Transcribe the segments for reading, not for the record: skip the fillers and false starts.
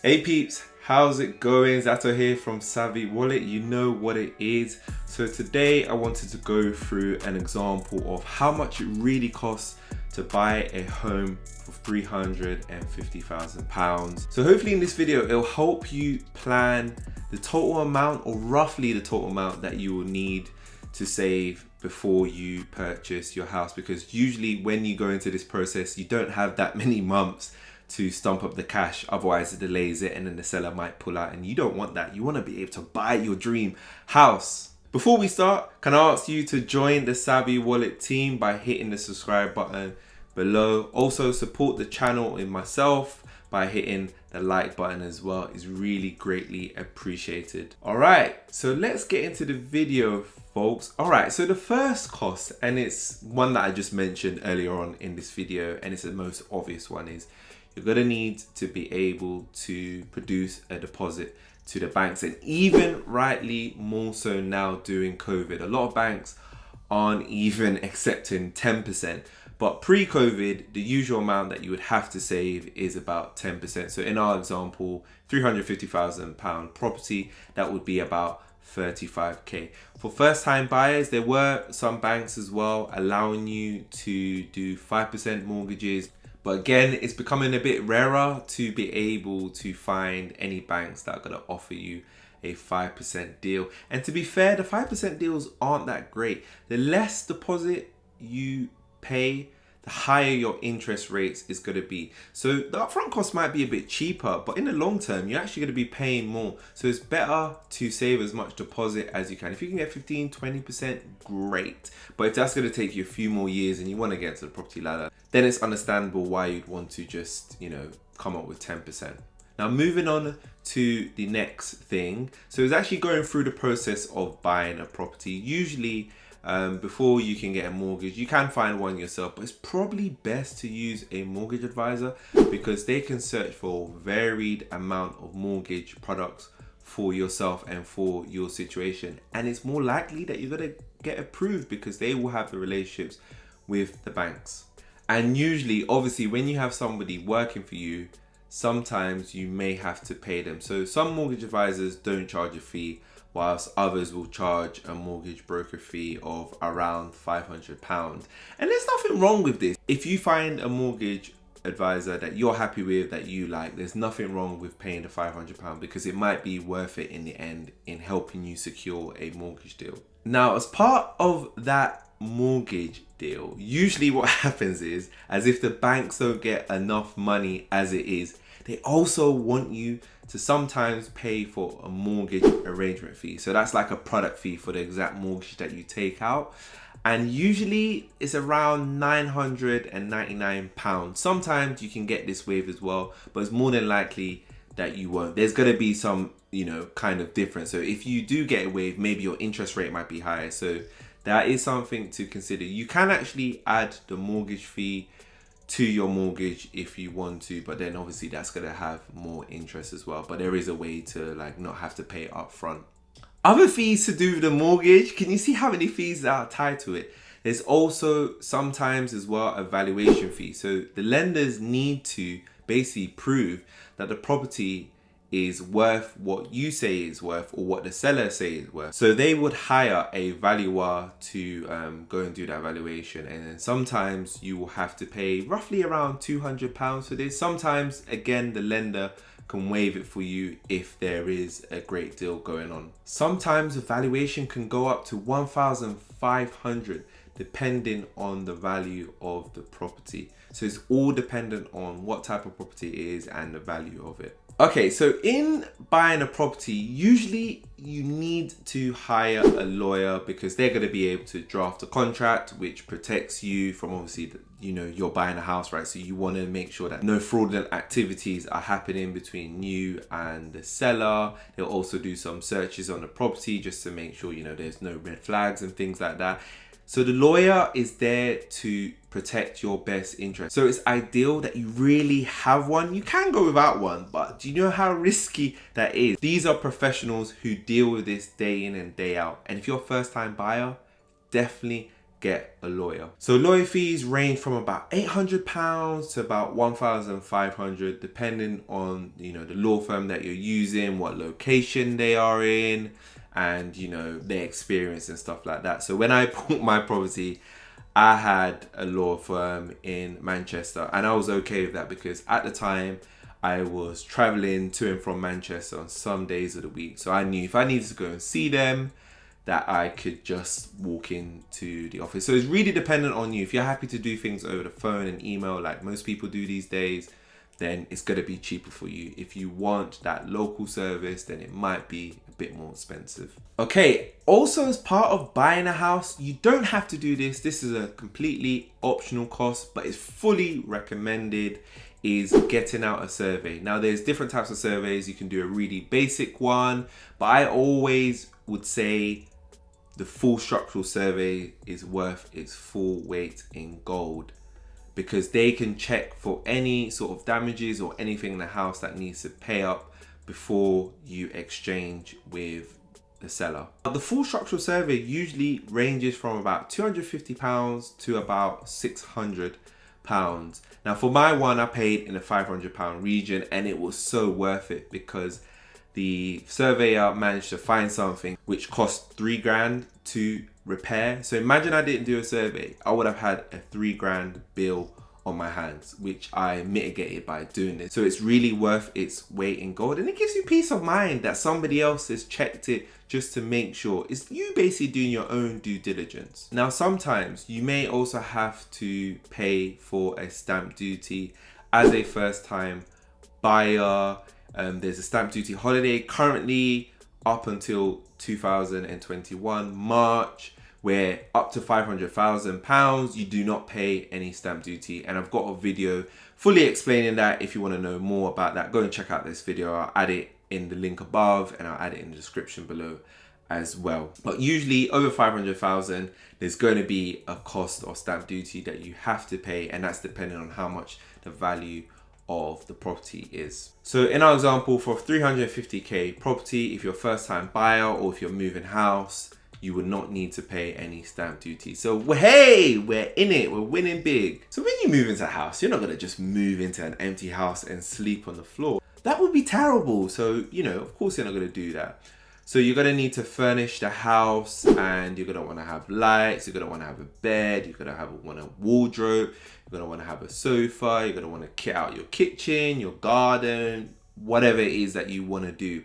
Hey peeps, how's it going? Zato here from Savvy Wallet. You know what it is. So today I wanted to go through an example of how much it really costs to buy a home for £350,000. So hopefully in this video, it'll help you plan the total amount or roughly the total amount that you will need to save before you purchase your house, because usually when you go into this process, you don't have that many months to stump up the cash, otherwise it delays it and then the seller might pull out, and you don't want that. You want to be able to buy your dream house. Before we start, can I ask you to join the Savvy Wallet team by hitting the subscribe button below. Also support the channel and myself by hitting the like button as well. It's really greatly appreciated. All right, so let's get into the video, folks. All right, so the first cost, and it's one that I just mentioned earlier on in this video, and it's the most obvious one, is you're gonna need to be able to produce a deposit to the banks, and even rightly more so now during COVID. A lot of banks aren't even accepting 10%, but pre-COVID, the usual amount that you would have to save is about 10%. So in our example, £350,000 property, that would be about 35k. For first-time buyers, there were some banks as well allowing you to do 5% mortgages. But again, it's becoming a bit rarer to be able to find any banks that are going to offer you a 5% deal. And to be fair, the 5% deals aren't that great. The less deposit you pay, the higher your interest rates is going to be. So the upfront cost might be a bit cheaper, but in the long term, you're actually going to be paying more. So it's better to save as much deposit as you can. If you can get 15, 20%, great. But if that's going to take you a few more years and you want to get to the property ladder, then it's understandable why you'd want to just, come up with 10%. Now, moving on to the next thing. So it's actually going through the process of buying a property. Usually, before you can get a mortgage, you can find one yourself, but it's probably best to use a mortgage advisor because they can search for a varied amount of mortgage products for yourself and for your situation. And it's more likely that you're going to get approved because they will have the relationships with the banks. And usually, obviously, when you have somebody working for you, sometimes you may have to pay them. So some mortgage advisors don't charge a fee, whilst others will charge a mortgage broker fee of around £500. And there's nothing wrong with this. If you find a mortgage advisor that you're happy with, that you like, there's nothing wrong with paying the £500 because it might be worth it in the end in helping you secure a mortgage deal. Now, as part of that mortgage deal, usually what happens is, as if the banks don't get enough money as it is, they also want you to sometimes pay for a mortgage arrangement fee. So that's like a product fee for the exact mortgage that you take out. And usually it's around £999. Sometimes you can get this waived as well, but it's more than likely that you won't. There's going to be some, kind of difference. So if you do get a waive, maybe your interest rate might be higher. So that is something to consider. You can actually add the mortgage fee to your mortgage if you want to, but then obviously that's going to have more interest as well. But there is a way to not have to pay it up front. Other fees to do with the mortgage, can you see how many fees that are tied to it? There's also sometimes as well a valuation fee. So the lenders need to basically prove that the property is worth what you say is worth or what the seller say is worth. So they would hire a valuer to go and do that valuation, and then sometimes you will have to pay roughly around £200 for this. Sometimes, again, the lender can waive it for you if there is a great deal going on. Sometimes the valuation can go up to £1,500 depending on the value of the property. So it's all dependent on what type of property it is and the value of it. Okay, so in buying a property, usually you need to hire a lawyer because they're going to be able to draft a contract which protects you from, obviously, you're buying a house, right? So you want to make sure that no fraudulent activities are happening between you and the seller. They'll also do some searches on the property just to make sure, there's no red flags and things like that. So the lawyer is there to protect your best interest. So it's ideal that you really have one. You can go without one, but do you know how risky that is? These are professionals who deal with this day in and day out. And if you're a first time buyer, definitely get a lawyer. So lawyer fees range from about £800 to about £1,500, depending on, you know, the law firm that you're using, what location they are in, and, you know, their experience and stuff like that. So when I bought my property, I had a law firm in Manchester, and I was okay with that because at the time I was traveling to and from Manchester on some days of the week. So I knew if I needed to go and see them, that I could just walk into the office. So it's really dependent on you. If you're happy to do things over the phone and email like most people do these days, then it's going to be cheaper for you. If you want that local service, then it might be a bit more expensive. Okay, also as part of buying a house, you don't have to do this. This is a completely optional cost, but it's fully recommended, is getting out a survey. Now there's different types of surveys. You can do a really basic one, but I always would say the full structural survey is worth its full weight in gold, because they can check for any sort of damages or anything in the house that needs to pay up before you exchange with the seller. The full structural survey usually ranges from about £250 to about £600. Now for my one, I paid in the £500 region, and it was so worth it because the surveyor managed to find something which cost £3,000 to repair. So imagine I didn't do a survey, I would have had a £3,000 bill on my hands, which I mitigated by doing this. So it's really worth its weight in gold, and it gives you peace of mind that somebody else has checked it just to make sure. It's you basically doing your own due diligence. Now sometimes you may also have to pay for a stamp duty as a first time buyer. There's a stamp duty holiday currently up until 2021 March, where up to £500,000 you do not pay any stamp duty, and I've got a video fully explaining that. If you want to know more about that, go and check out this video. I'll add it in the link above, and I'll add it in the description below as well. But usually over 500,000 there's going to be a cost of stamp duty that you have to pay, and that's depending on how much the value of the property is. So in our example, for 350k property, if you're a first time buyer or if you're moving house, you would not need to pay any stamp duty. So hey, we're in it, we're winning big. So when you move into a house, you're not gonna just move into an empty house and sleep on the floor. That would be terrible. So, you know, of course you're not gonna do that. So you're gonna need to furnish the house, and you're gonna wanna have lights, you're gonna wanna have a bed, you're gonna want a wardrobe, you're gonna wanna have a sofa, you're gonna wanna kit out your kitchen, your garden, whatever it is that you wanna do.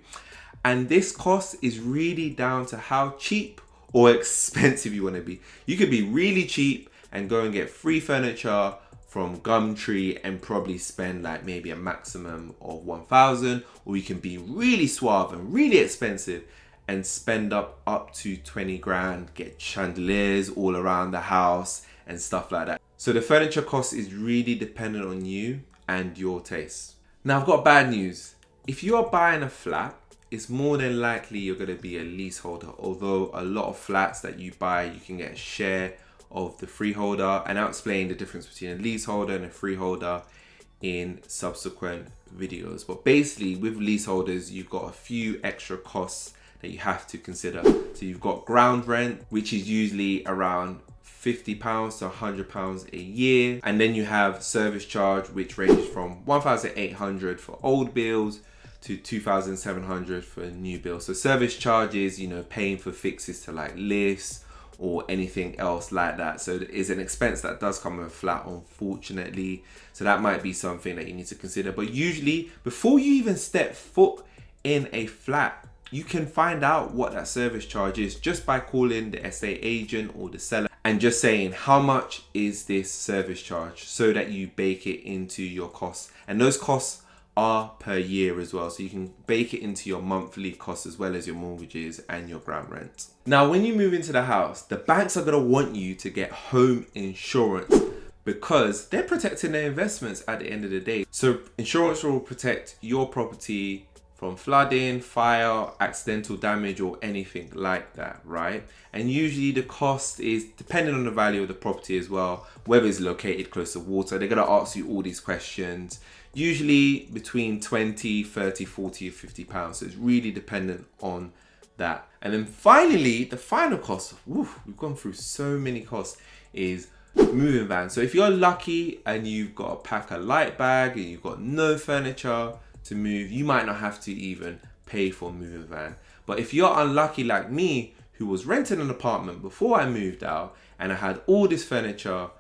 And this cost is really down to how cheap or expensive you wanna be. You could be really cheap and go and get free furniture from Gumtree and probably spend like maybe a maximum of 1,000, or you can be really suave and really expensive and spend up to 20 grand, get chandeliers all around the house and stuff like that. So the furniture cost is really dependent on you and your taste. Now I've got bad news. If you are buying a flat, it's more than likely you're going to be a leaseholder, although a lot of flats that you buy, you can get a share of the freeholder, and I'll explain the difference between a leaseholder and a freeholder in subsequent videos. But basically with leaseholders, you've got a few extra costs that you have to consider. So you've got ground rent, which is usually around £50 to £100 a year, and then you have service charge, which ranges from 1,800 for old bills to 2,700 for new bills. So service charges, you know, paying for fixes to like lifts or anything else like that. So it is an expense that does come with a flat, unfortunately. So that might be something that you need to consider. But usually before you even step foot in a flat, you can find out what that service charge is just by calling the estate agent or the seller and just saying, how much is this service charge, so that you bake it into your costs. And those costs are per year as well, so you can bake it into your monthly costs as well as your mortgages and your ground rent. Now when you move into the house, the banks are going to want you to get home insurance because they're protecting their investments at the end of the day. So insurance will protect your property from flooding, fire, accidental damage, or anything like that, right? And usually the cost is depending on the value of the property as well, whether it's located close to water. They're going to ask you all these questions, usually between 20, 30, 40, or £50. So it's really dependent on that. And then finally, the final cost, we've gone through so many costs, is moving van. So if you're lucky and you've got to pack a light bag and you've got no furniture to move, you might not have to even pay for a moving van. But if you're unlucky like me, who was renting an apartment before I moved out and I had all this furniture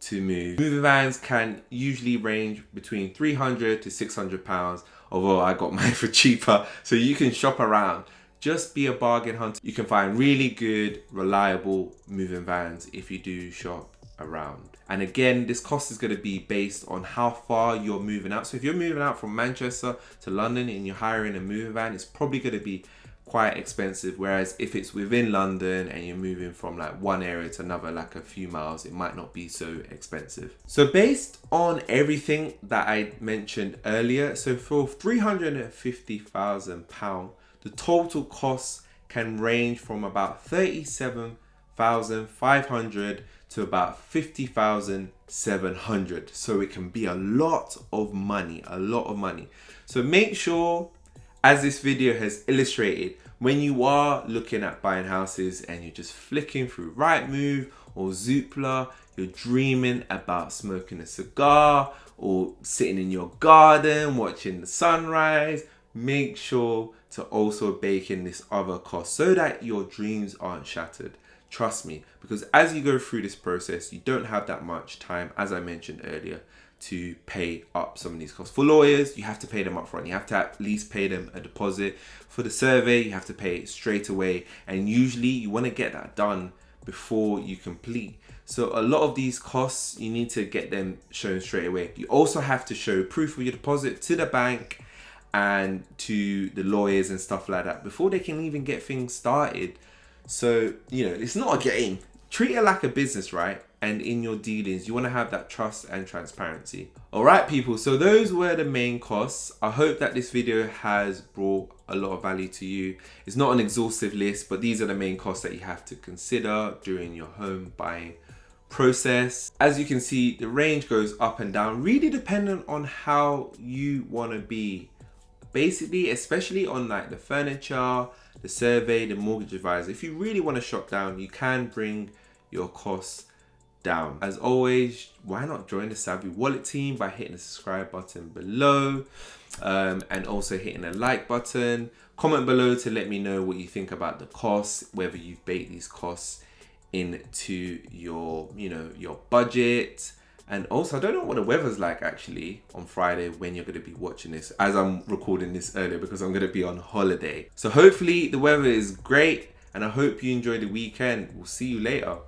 to move, moving vans can usually range between 300 to 600 pounds, although I got mine for cheaper. So you can shop around. Just be a bargain hunter. You can find really good, reliable moving vans if you do shop around. And again, this cost is going to be based on how far you're moving out. So if you're moving out from Manchester to London and you're hiring a moving van, it's probably going to be quite expensive. Whereas if it's within London and you're moving from like one area to another, like a few miles, it might not be so expensive. So based on everything that I mentioned earlier, so for £350,000, the total costs can range from about 37,500 to about 50,700. So it can be a lot of money, So make sure, as this video has illustrated, when you are looking at buying houses and you're just flicking through Rightmove or Zoopla, you're dreaming about smoking a cigar or sitting in your garden watching the sunrise, make sure to also bake in this other cost so that your dreams aren't shattered. Trust me, because as you go through this process, you don't have that much time, as I mentioned earlier, to pay up some of these costs. For lawyers, you have to pay them up front. You have to at least pay them a deposit. For the survey, you have to pay it straight away. And usually you want to get that done before you complete. So a lot of these costs, you need to get them shown straight away. You also have to show proof of your deposit to the bank and to the lawyers and stuff like that before they can even get things started. So, it's not a game. Treat it like a business, right? And in your dealings, you want to have that trust and transparency. All right, people. So those were the main costs. I hope that this video has brought a lot of value to you. It's not an exhaustive list, but these are the main costs that you have to consider during your home buying process. As you can see, the range goes up and down, really dependent on how you want to be. Basically, especially on like the furniture, the survey, the mortgage advisor. If you really want to shop down, you can bring your costs down. As always, why not join the Savvy Wallet team by hitting the subscribe button below and also hitting the like button. Comment below to let me know what you think about the costs, whether you've baked these costs into your budget. And also, I don't know what the weather's like actually on Friday when you're going to be watching this, as I'm recording this earlier because I'm going to be on holiday. So hopefully the weather is great and I hope you enjoy the weekend. We'll see you later.